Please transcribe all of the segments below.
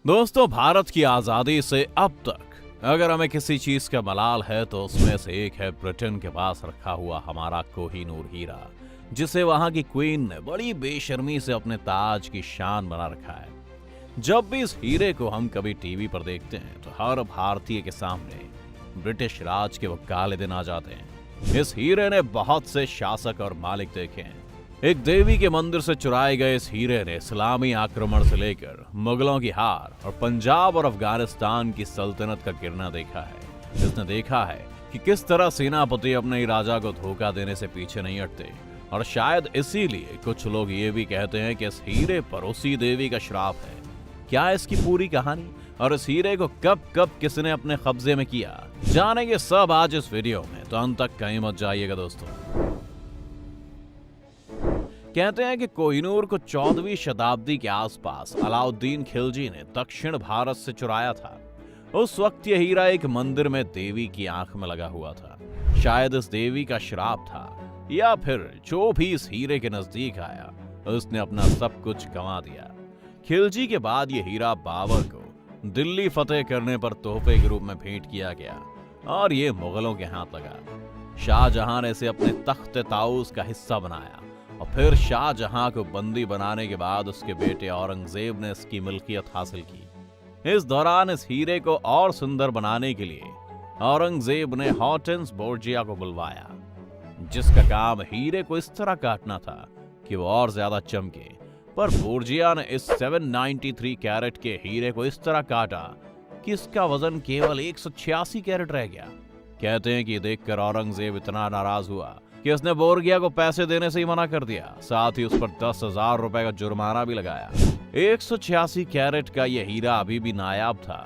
दोस्तों, भारत की आजादी से अब तक अगर हमें किसी चीज का मलाल है तो उसमें से एक है ब्रिटेन के पास रखा हुआ हमारा कोहिनूर हीरा, जिसे वहां की क्वीन ने बड़ी बेशर्मी से अपने ताज की शान बना रखा है। जब भी इस हीरे को हम कभी टीवी पर देखते हैं तो हर भारतीय के सामने ब्रिटिश राज के वो काले दिन आ जाते हैं। इस हीरे ने बहुत से शासक और मालिक देखे हैं। एक देवी के मंदिर से चुराए गए इस हीरे ने इस्लामी आक्रमण से लेकर मुगलों की हार और पंजाब और अफगानिस्तान की सल्तनत का गिरना देखा है। इसने देखा है कि किस तरह सेनापति अपने ही राजा को धोखा देने से पीछे नहीं हटते, और शायद इसीलिए कुछ लोग ये भी कहते हैं कि इस हीरे पर उसी देवी का श्राप है। क्या इसकी पूरी कहानी और इस हीरे को कब कब किसने अपने कब्जे में किया, जानेंगे सब आज इस वीडियो में, तो अंत तक कहीं मत जाइएगा दोस्तों। कहते हैं कि कोहिनूर को 14वीं शताब्दी के आसपास अलाउद्दीन खिलजी ने दक्षिण भारत से चुराया था। उस वक्त यह हीरा एक मंदिर में देवी की आंख में लगा हुआ था। शायद इस देवी का श्राप था, या फिर जो भी इस हीरे के नजदीक आया उसने अपना सब कुछ गंवा दिया। खिलजी के बाद यह हीरा बाबर को दिल्ली फतेह करने पर तोहफे के रूप में भेंट किया गया और ये मुगलों के हाथ लगा। शाहजहां ने इसे अपने तख्त ताऊस का हिस्सा बनाया और फिर शाहजहां को बंदी बनाने के बाद उसके बेटे औरंगजेब ने इसकी मिल्कियत हासिल की। इस दौरान इस हीरे को और सुंदर बनाने के लिए औरंगजेब ने हॉर्टेंस बोर्जिया को बुलवाया, जिसका काम हीरे को इस तरह काटना था कि वो और ज्यादा चमके। पर बोर्जिया ने इस 793 कैरेट के हीरे को इस तरह काटा कि इसका वजन केवल 186 कैरेट रह गया। कहते हैं कि देखकर औरंगजेब इतना नाराज हुआ कि उसने बोर्गिया को पैसे देने से ही मना कर दिया, साथ ही उस पर 10,000 रुपए का जुर्माना भी लगाया। 186 कैरेट का यह हीरा अभी भी नायाब था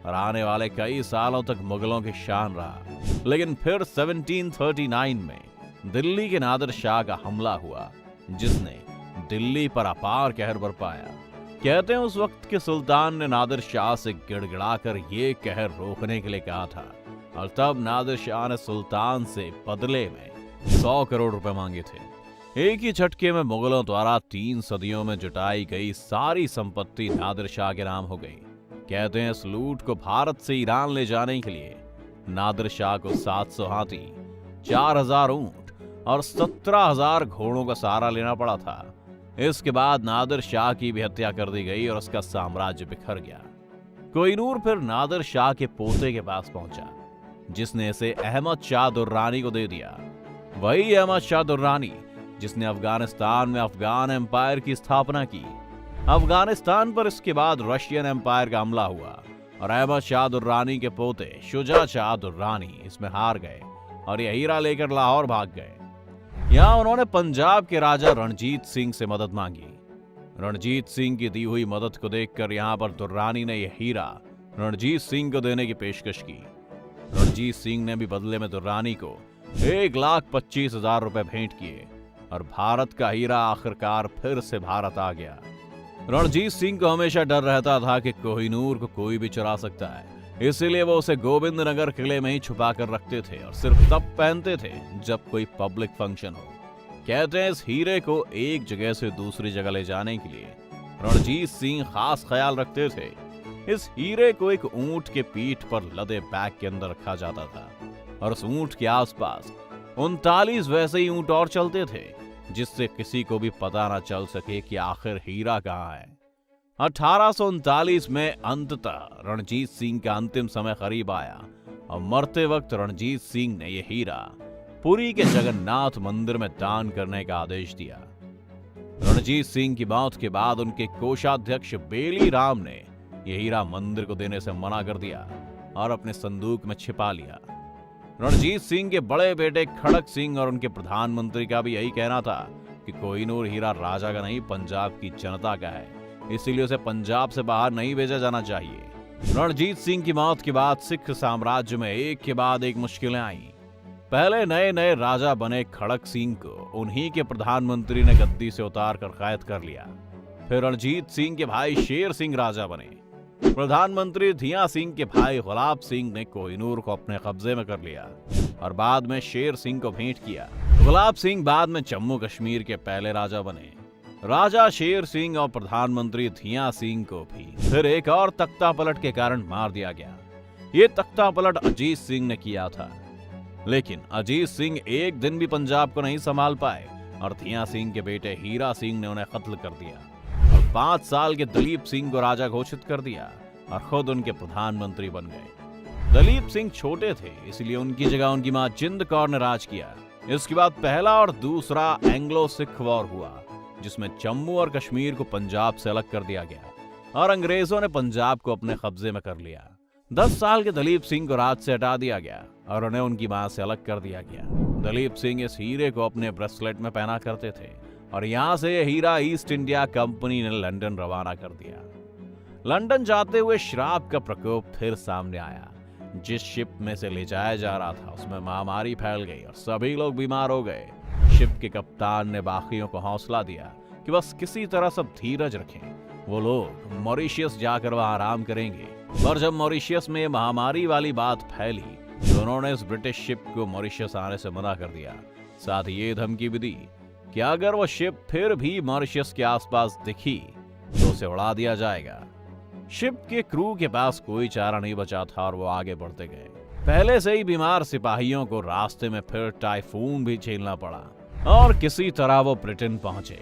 और आने वाले कई सालों तक मुगलों की शान रहा। लेकिन फिर 1739 में दिल्ली के नादिर शाह का हमला हुआ, जिसने दिल्ली पर अपार कहर बरपाया। कहते हैं उस वक्त के सुल्तान ने नादिर शाह से गिड़गिड़ाकर ये कहर रोकने के लिए कहा था, और तब नादिर शाह ने सुल्तान से बदले में 100 करोड़ रुपए मांगे थे। एक ही झटके में मुगलों द्वारा 3 सदियों में जुटाई गई सारी संपत्ति नादिर शाह के नाम हो गई। कहते हैं इस लूट को भारत से ईरान ले जाने के लिए नादिर शाह को 700 हाथी, 4000 ऊंट और 17,000 घोड़ों का सहारा लेना पड़ा था। इसके बाद नादिर शाह की भी हत्या कर दी गई और उसका साम्राज्य बिखर गया। कोहिनूर फिर नादिर शाह के पोते के पास पहुंचा, जिसने इसे अहमद शाह दुर्रानी को दे दिया। वही अहमद शाह दुर्रानी जिसने अफगानिस्तान में अफगान एम्पायर की स्थापना की। अफगानिस्तान पर इसके बाद रशियन एम्पायर का हमला हुआ और अहमद शाह दुर्रानी के पोते शुजा शाह दुर्रानी इसमें हार गए और यह हीरा लेकर लाहौर भाग गए। यहां उन्होंने पंजाब के राजा रणजीत सिंह से मदद मांगी। रणजीत सिंह की दी हुई मदद को देखकर यहां पर दुर्रानी ने यह हीरा रणजीत सिंह को देने की पेशकश की। रणजीत सिंह ने भी बदले में दुर्रानी को 1,25,000 रुपए भेंट किए और भारत का हीरा आखिरकार फिर से भारत आ गया। रणजीत सिंह को हमेशा डर रहता था कि कोहिनूर को कोई भी चुरा सकता है, इसीलिए वो उसे गोविंद नगर किले में ही छुपा कर रखते थे और सिर्फ तब पहनते थे जब कोई पब्लिक फंक्शन हो। कहते हैं इस हीरे को एक जगह से दूसरी जगह ले जाने के लिए रणजीत सिंह खास ख्याल रखते थे। इस हीरे को एक ऊंट के पीठ पर लदे बैग के अंदर रखा जाता था और उस ऊंट के आसपास 39 वैसे ही ऊंट और चलते थे, जिससे किसी को भी पता ना चल सके कि आखिर हीरा कहाँ है। 1839 में अंततः रणजीत सिंह का अंतिम समय करीब आया और मरते वक्त रणजीत सिंह ने यह हीरा पुरी के जगन्नाथ मंदिर में दान करने का आदेश दिया। रणजीत सिंह की मौत के बाद उनके कोषाध्यक्ष बेली राम ने यह हीरा मंदिर को देने से मना कर दिया और अपने संदूक में छिपा लिया। रणजीत सिंह के बड़े बेटे खड़क सिंह और उनके प्रधानमंत्री का भी यही कहना था कि कोहिनूर हीरा राजा का नहीं, पंजाब की जनता का है, इसीलिए उसे पंजाब से बाहर नहीं भेजा जाना चाहिए। रणजीत सिंह की मौत के बाद सिख साम्राज्य में एक के बाद एक मुश्किलें आईं। पहले नए नए राजा बने खड़क सिंह को उन्हीं के प्रधानमंत्री ने गद्दी से उतार कर कैद कर लिया। फिर रणजीत सिंह के भाई शेर सिंह राजा बने। प्रधानमंत्री धिया सिंह के भाई गुलाब सिंह ने कोहिनूर को अपने कब्जे में कर लिया और बाद में शेर सिंह को भेंट किया। गुलाब सिंह बाद में जम्मू कश्मीर के पहले राजा बने। राजा शेर सिंह और प्रधानमंत्री धिया सिंह को भी फिर एक और तख्ता पलट के कारण मार दिया गया। ये तख्ता पलट अजीत सिंह ने किया था, लेकिन अजीत सिंह एक दिन भी पंजाब को नहीं संभाल पाए और धिया सिंह के बेटे हीरा सिंह ने उन्हें कत्ल कर दिया और 5 साल के दलीप सिंह को राजा घोषित कर दिया और खुद उनके प्रधानमंत्री बन गए। दलीप सिंह छोटे थे, इसलिए उनकी जगह उनकी मां जिंद कौर ने राज किया। इसके बाद पहला और दूसरा एंग्लो सिख वॉर हुआ, जिसमें जम्मू और कश्मीर को पंजाब से अलग कर दिया गया और अंग्रेजों ने पंजाब को अपने कब्जे में कर लिया। 10 साल के दलीप सिंह को राज से हटा दिया गया और उन्हें उनकी मां से अलग कर दिया गया। दलीप सिंह इस हीरे को अपने ब्रेसलेट में पहना करते थे और यहां से यह हीरा ईस्ट इंडिया कंपनी ने लंदन रवाना कर दिया। लंदन जाते हुए शराब का प्रकोप फिर सामने आया। जिस शिप में से ले जाया जा रहा था उसमें महामारी फैल गई और सभी लोग बीमार हो गए। शिप के कप्तान ने बाकियों को हौसला दिया कि बस किसी तरह सब धीरज रखें, वो लोग मॉरिशस जाकर वहां आराम करेंगे। पर जब मॉरिशस में महामारी वाली बात फैली तो उन्होंने इस ब्रिटिश शिप को मॉरिशस आने से मना कर दिया। साथ ही ये धमकी भी दी कि अगर वो शिप फिर भी मॉरिशस के आसपास दिखी तो उसे उड़ा दिया जाएगा। शिप के क्रू के पास कोई चारा नहीं बचा था और वो आगे बढ़ते गए। पहले से ही बीमार सिपाहियों को रास्ते में फिर टाइफून भी झेलना पड़ा और किसी तरह वो ब्रिटेन पहुंचे।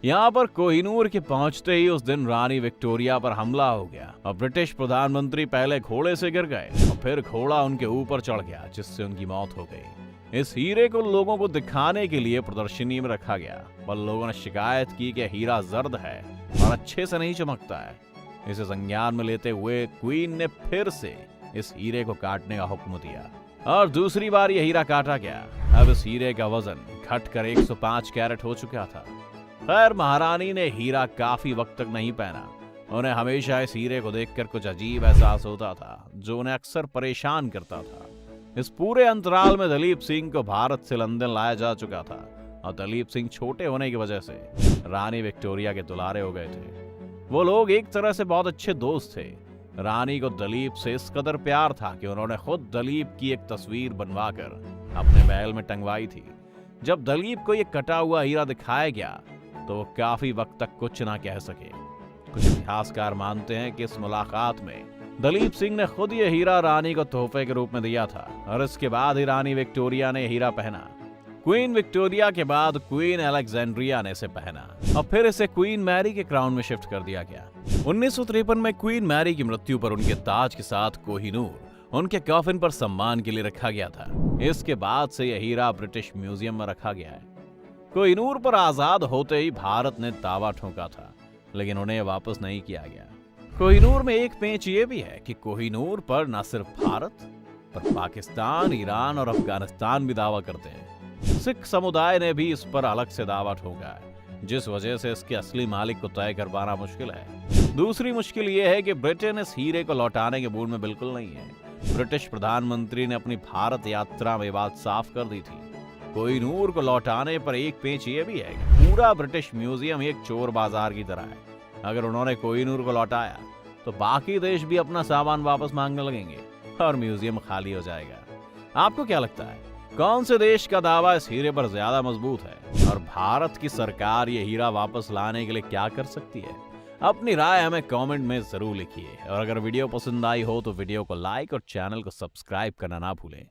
यहाँ पर कोहिनूर के पहुंचते ही उस दिन रानी विक्टोरिया पर हमला हो गया और ब्रिटिश प्रधानमंत्री पहले घोड़े से गिर गए और फिर घोड़ा उनके ऊपर चढ़ गया, जिससे उनकी मौत हो गई। इस हीरे को लोगों को दिखाने के लिए प्रदर्शनी में रखा गया, पर लोगों ने शिकायत की कि हीरा जर्द है और अच्छे से नहीं चमकता है। इसे संज्ञान में लेते हुए क्वीन ने फिर से इस हीरे को काटने का हुक्म दिया और दूसरी बार यह हीरा काटा गया। अब इस हीरे का वजन घटकर 105 कैरेट हो चुका था। खैर, महारानी ने हीरा काफी वक्त तक नहीं पहना। उन्हें हमेशा इस हीरे को देखकर कुछ अजीब एहसास होता था, जो उन्हें अक्सर परेशान करता था। इस पूरे अंतराल में दलीप सिंह को भारत से लंदन लाया जा चुका था और दलीप सिंह छोटे होने की वजह से रानी विक्टोरिया के दुलारे हो गए थे। वो लोग एक तरह से बहुत अच्छे दोस्त थे। रानी को दलीप से इस कदर प्यार था कि उन्होंने खुद दलीप की एक तस्वीर बनवाकर अपने महल में टंगवाई थी। जब दलीप को यह कटा हुआ हीरा दिखाया गया तो वो काफी वक्त तक कुछ ना कह सके। कुछ इतिहासकार मानते हैं कि इस मुलाकात में दलीप सिंह ने खुद ये हीरा रानी को तोहफे के रूप में दिया था और इसके बाद ही रानी विक्टोरिया ने हीरा पहना। क्वीन विक्टोरिया के बाद क्वीन अलेक्जेंड्रिया ने इसे पहना और फिर इसे क्वीन मैरी के क्राउन में शिफ्ट कर दिया गया। 1953 में क्वीन मैरी की मृत्यु पर उनके ताज के साथ कोहिनूर उनके कॉफिन पर सम्मान के लिए रखा गया था। इसके बाद से यह हीरा ब्रिटिश म्यूजियम में रखा गया है। कोहिनूर पर आजाद होते ही भारत ने दावा ठोका था, लेकिन उन्हें वापस नहीं किया गया। कोहिनूर में एक पेंच ये भी है कि कोहिनूर पर न सिर्फ भारत पर पाकिस्तान, ईरान और अफगानिस्तान भी दावा करते हैं। सिख समुदाय ने भी इस पर अलग से दावा ठोका है, जिस वजह से इसके असली मालिक को तय कर पाना मुश्किल है। दूसरी मुश्किल यह है कि ब्रिटेन इस हीरे को लौटाने के मूड में बिल्कुल नहीं है। ब्रिटिश प्रधानमंत्री ने अपनी भारत यात्रा में बात साफ कर दी थी। कोहिनूर को लौटाने पर एक पेंच ये भी है कि पूरा ब्रिटिश म्यूजियम एक चोर बाजार की तरह है। अगर उन्होंने कोहिनूर को लौटाया तो बाकी देश भी अपना सामान वापस मांगने लगेंगे और म्यूजियम खाली हो जाएगा। आपको क्या लगता है, कौन से देश का दावा इस हीरे पर ज्यादा मजबूत है और भारत की सरकार ये हीरा वापस लाने के लिए क्या कर सकती है? अपनी राय हमें कमेंट में जरूर लिखिए और अगर वीडियो पसंद आई हो तो वीडियो को लाइक और चैनल को सब्सक्राइब करना ना भूलें।